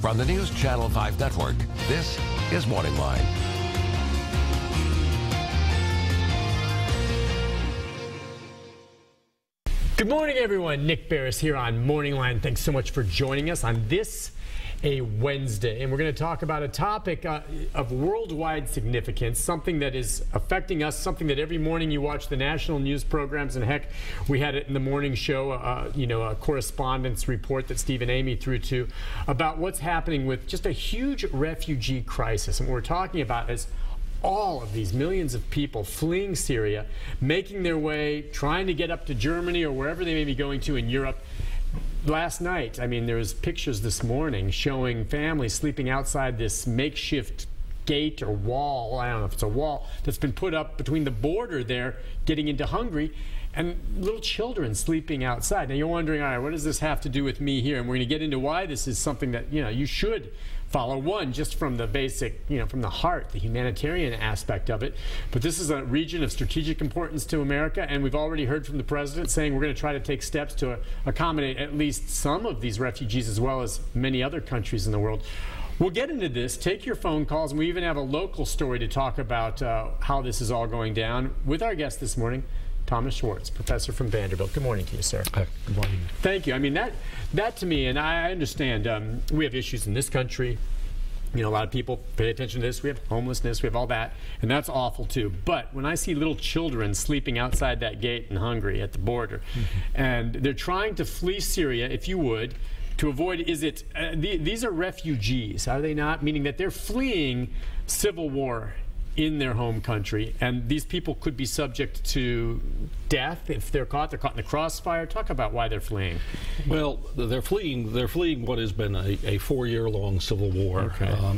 From the News Channel 5 Network, this is MorningLine. Good morning, everyone. Nick Barris here on MorningLine. Thanks so much for joining us on this, a Wednesday. And we're going to talk about a topic of worldwide significance, something that is affecting us, something that every morning you watch the national news programs. And heck, we had it in the morning show, a correspondence report that Steve and Amy threw to about what's happening with just a huge refugee crisis. And what we're talking about is all of these millions of people fleeing Syria, making their way, trying to get up to Germany or wherever they may be going to in Europe. Last night, I mean, there was pictures this morning showing families sleeping outside this makeshift gate or wall, I don't know if it's a wall, that's been put up between the border there, getting into Hungary, and little children sleeping outside. Now you're wondering, all right, what does this have to do with me here? And we're going to get into why this is something that, you should follow, one, just from the basic, from the heart, the humanitarian aspect of it. But this is a region of strategic importance to America, and we've already heard from the president saying we're going to try to take steps to accommodate at least some of these refugees as well as many other countries in the world. We'll get into this, take your phone calls, and we even have a local story to talk about how this is all going down with our guest this morning, Thomas Schwartz, professor from Vanderbilt. Good morning to you, sir. Good morning. Thank you. I mean, that to me, and I understand we have issues in this country. A lot of people pay attention to this. We have homelessness. We have all that, and that's awful too. But when I see little children sleeping outside that gate in Hungary at the border, and they're trying to flee Syria, if you would, to avoid, these are refugees, are they not? Meaning that they're fleeing civil war in their home country, and these people could be subject to death if they're caught. They're caught in the crossfire. Talk about why they're fleeing. Well, they're fleeing what has been a 4-year-long civil war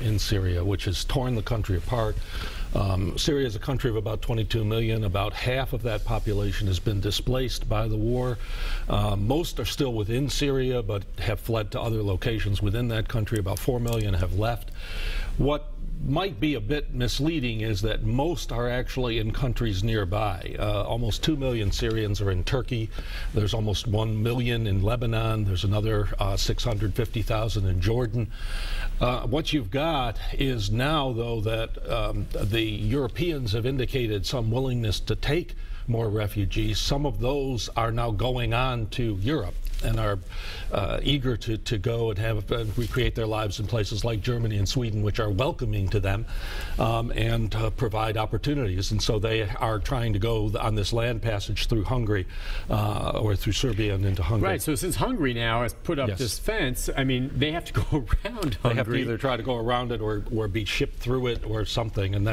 in Syria, which has torn the country apart. Syria is a country of about 22 million. About half of that population has been displaced by the war. Most are still within Syria, but have fled to other locations within that country. About 4 million have left. What might be a bit misleading is that most are actually in countries nearby. Almost 2 million Syrians are in Turkey. There's almost 1 million in Lebanon. There's another 650,000 in Jordan. What you've got is now, though, that the Europeans have indicated some willingness to take more refugees. Some of those are now going on to Europe and are eager to go and have recreate their lives in places like Germany and Sweden, which are welcoming to them and provide opportunities. And so they are trying to go on this land passage through Hungary or through Serbia and into Hungary. Right. So since Hungary now has put up this fence, I mean, they have to go around Hungary. They have to either try to go around it or be shipped through it or something. And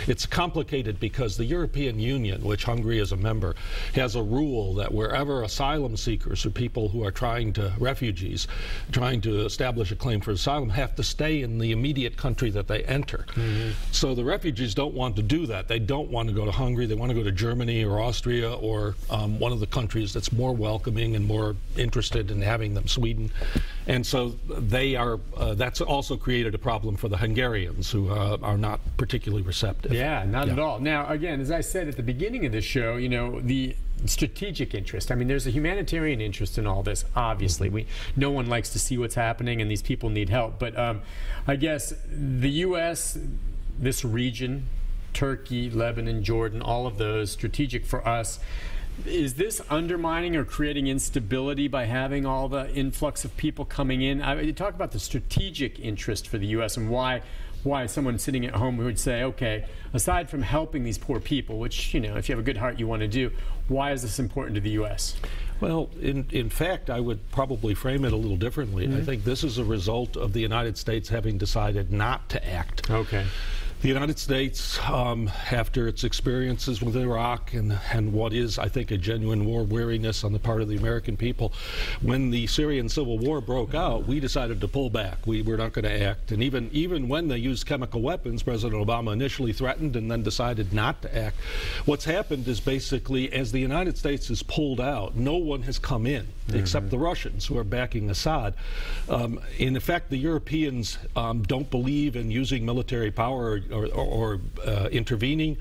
it's complicated because the European Union, which Hungary is a member, has a rule that wherever asylum seekers or people who are refugees trying to establish a claim for asylum have to stay in the immediate country that they enter. So the refugees don't want to do that. They don't want to go to Hungary. They want to go to Germany or Austria or one of the countries that's more welcoming and more interested in having them, Sweden. And so they are, that's also created a problem for the Hungarians who are not particularly receptive. Yeah, not at all. Now, again, as I said at the beginning of the show, the strategic interest. I mean, there's a humanitarian interest in all this, obviously. No one likes to see what's happening, and these people need help. But I guess the U.S., this region, Turkey, Lebanon, Jordan, all of those, strategic for us. Is this undermining or creating instability by having all the influx of people coming in? You talk about the strategic interest for the U.S. and why someone sitting at home would say, okay, aside from helping these poor people, which, if you have a good heart you want to do, why is this important to the U.S.? Well, in fact, I would probably frame it a little differently. I think this is a result of the United States having decided not to act. Okay. The United States, after its experiences with Iraq and what is, I think, a genuine war weariness on the part of the American people, when the Syrian civil war broke out, we decided to pull back. We were not going to act. And even when they used chemical weapons, President Obama initially threatened and then decided not to act. What's happened is basically, as the United States has pulled out, no one has come in except the Russians who are backing Assad. In effect, the Europeans don't believe in using military power intervening.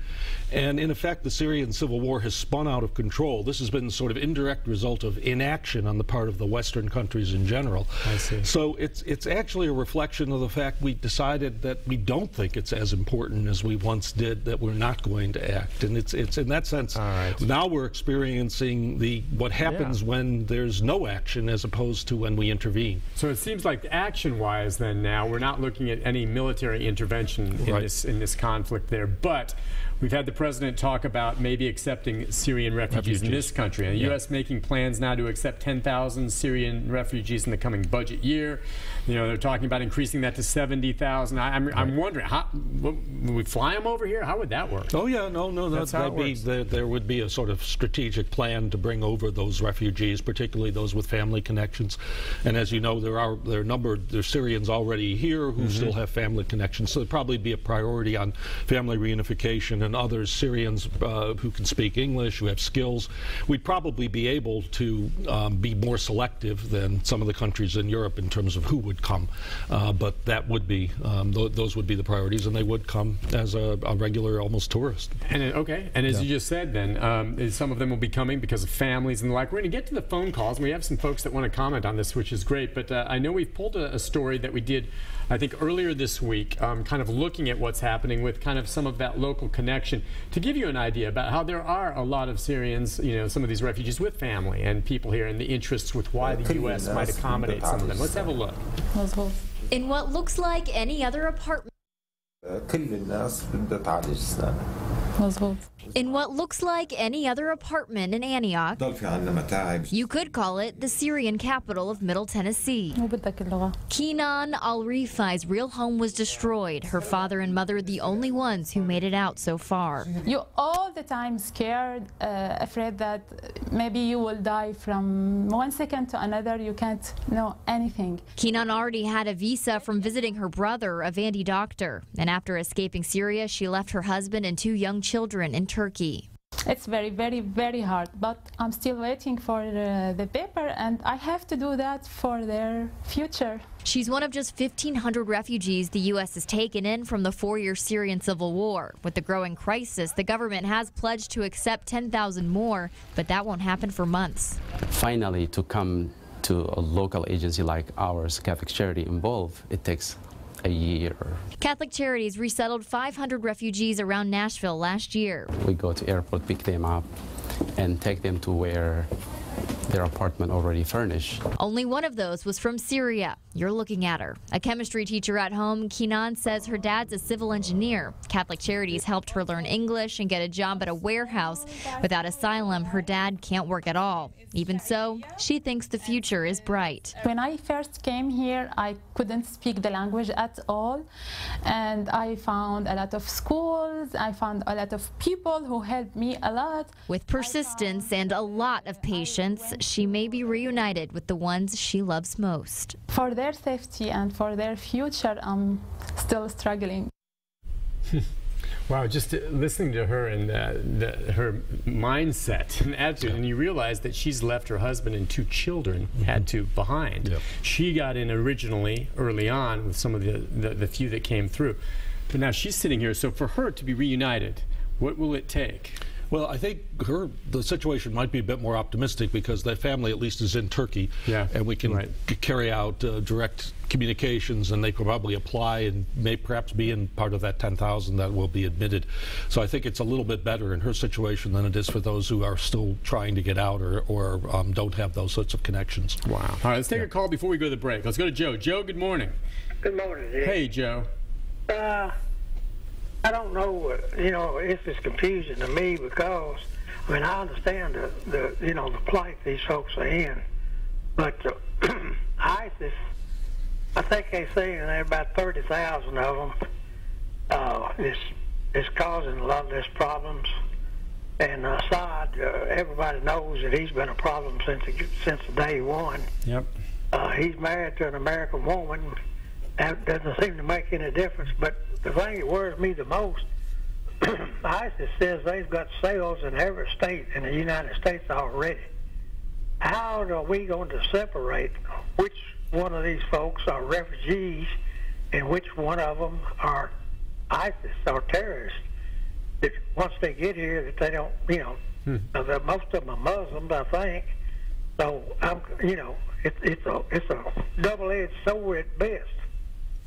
And in effect, the Syrian civil war has spun out of control. This has been sort of indirect result of inaction on the part of the Western countries in general. I see. So it's actually a reflection of the fact we decided that we don't think it's as important as we once did, that we're not going to act. And it's in that sense, now we're experiencing what happens when there's no action as opposed to when we intervene. So it seems like action-wise then now, we're not looking at any military intervention in this conflict there, but we've had the president talk about maybe accepting Syrian refugees in this country. And the U.S. making plans now to accept 10,000 Syrian refugees in the coming budget year. You know, they're talking about increasing that to 70,000. I'm wondering, would we fly them over here? How would that work? Oh yeah, no, there would be a sort of strategic plan to bring over those refugees, particularly those with family connections. And as you know, there are Syrians already here who still have family connections. So there'd probably be a priority on family reunification and others, Syrians who can speak English, who have skills. We'd probably be able to be more selective than some of the countries in Europe in terms of who would come. But that would be, those would be the priorities, and they would come as a regular, almost tourist. And and as you just said then, some of them will be coming because of families and the like. We're going to get to the phone calls, and we have some folks that want to comment on this, which is great. But I know we've pulled a story that we did, I think, earlier this week, kind of looking at what's happening with kind of some of that local connection, to give you an idea about how there are a lot of Syrians, you know, some of these refugees with family and people here, and the interests with why the U.S. might accommodate some of them. Let's have a look. In what looks like any other apartment. In what looks like any other apartment in Antioch, you could call it the Syrian capital of Middle Tennessee. Kenan Al-Rifai's real home was destroyed. Her father and mother the only ones who made it out so far. You're all the time scared, afraid that maybe you will die from one second to another. You can't know anything. Kenan already had a visa from visiting her brother, a Vandy doctor. And after escaping Syria, she left her husband and 2 young children in Turkey. It's very, very, very hard, but I'm still waiting for the paper, and I have to do that for their future. She's one of just 1,500 refugees the U.S. has taken in from the 4-year Syrian civil war. With the growing crisis, the government has pledged to accept 10,000 more, but that won't happen for months. Finally, to come to a local agency like ours, Catholic Charity, involved, it takes a year. Catholic Charities resettled 500 refugees around Nashville last year. We go to airport, pick them up, and take them to where their apartment already furnished. Only one of those was from Syria. You're looking at her. A chemistry teacher at home, Kenan says her dad's a civil engineer. Catholic Charities helped her learn English and get a job at a warehouse. Without asylum, her dad can't work at all. Even so, she thinks the future is bright. When I first came here, I couldn't speak the language at all. And I found a lot of schools. I found a lot of people who helped me a lot. With persistence and a lot of patience, she may be reunited with the ones she loves most. For their safety and for their future, I'm still struggling. Wow, just listening to her and her mindset and attitude, and you realize that she's left her husband and 2 children behind. Yep. She got in originally, early on, with some of the few that came through. But now she's sitting here, so for her to be reunited, what will it take? Well, I think the situation might be a bit more optimistic because that family at least is in Turkey, and we can carry out direct communications, and they could probably apply and may perhaps be in part of that 10,000 that will be admitted. So I think it's a little bit better in her situation than it is for those who are still trying to get out or don't have those sorts of connections. Wow. All right, let's take a call before we go to the break. Let's go to Joe. Joe, good morning. Good morning, Dick. Hey, Joe. I don't know, if it's confusing to me because, I mean, I understand the plight these folks are in, but ISIS, I think they say there are about 30,000 of them. It's causing a lot of these problems, and Assad, everybody knows that he's been a problem since day one. Yep. He's married to an American woman. That doesn't seem to make any difference, but the thing that worries me the most, ISIS says they've got cells in every state in the United States already. How are we going to separate which one of these folks are refugees and which one of them are ISIS or terrorists. That once they get here, that they don't, that most of them are Muslims, I think. So it's a double-edged sword at best.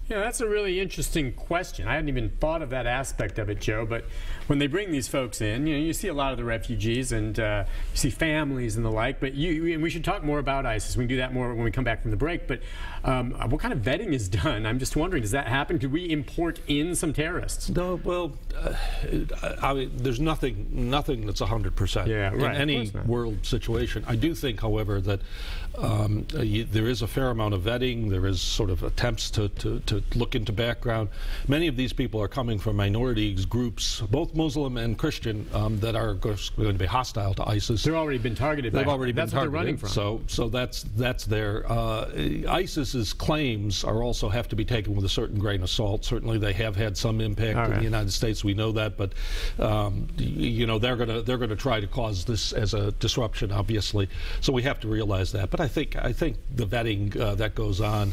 Yeah, that's a really interesting question. I hadn't even thought of that aspect of it, Joe. But when they bring these folks in, you see a lot of the refugees and you see families and the like. But and we should talk more about ISIS. We can do that more when we come back from the break. But what kind of vetting is done? I'm just wondering, does that happen? Could we import in some terrorists? No, well, I mean, there's nothing that's 100% in any world situation. I do think, however, that there is a fair amount of vetting. There is sort of attempts to look into background. Many of these people are coming from minorities groups, both Muslim and Christian, that are going to be hostile to ISIS. They've already been targeted. They've already been targeted. That's what they're running from. So that's there. ISIS's claims also have to be taken with a certain grain of salt. Certainly, they have had some impact in the United States. We know that, but they're going to try to cause this as a disruption, obviously. So we have to realize that. But I think the vetting that goes on,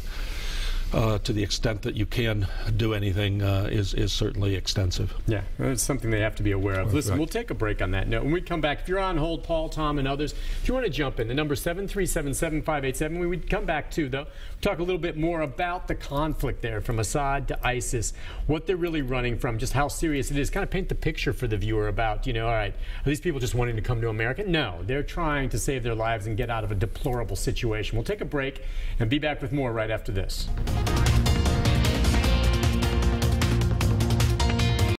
to the extent that you can do anything, is certainly extensive. Yeah, it's something they have to be aware of. Listen, we'll take a break on that note. When we come back, if you're on hold, Paul, Tom, and others, if you want to jump in, the number 737-7587. When we come back, too, though, talk a little bit more about the conflict there from Assad to ISIS, what they're really running from, just how serious it is. Kind of paint the picture for the viewer about, all right, are these people just wanting to come to America? No, they're trying to save their lives and get out of a deplorable situation. We'll take a break and be back with more right after this.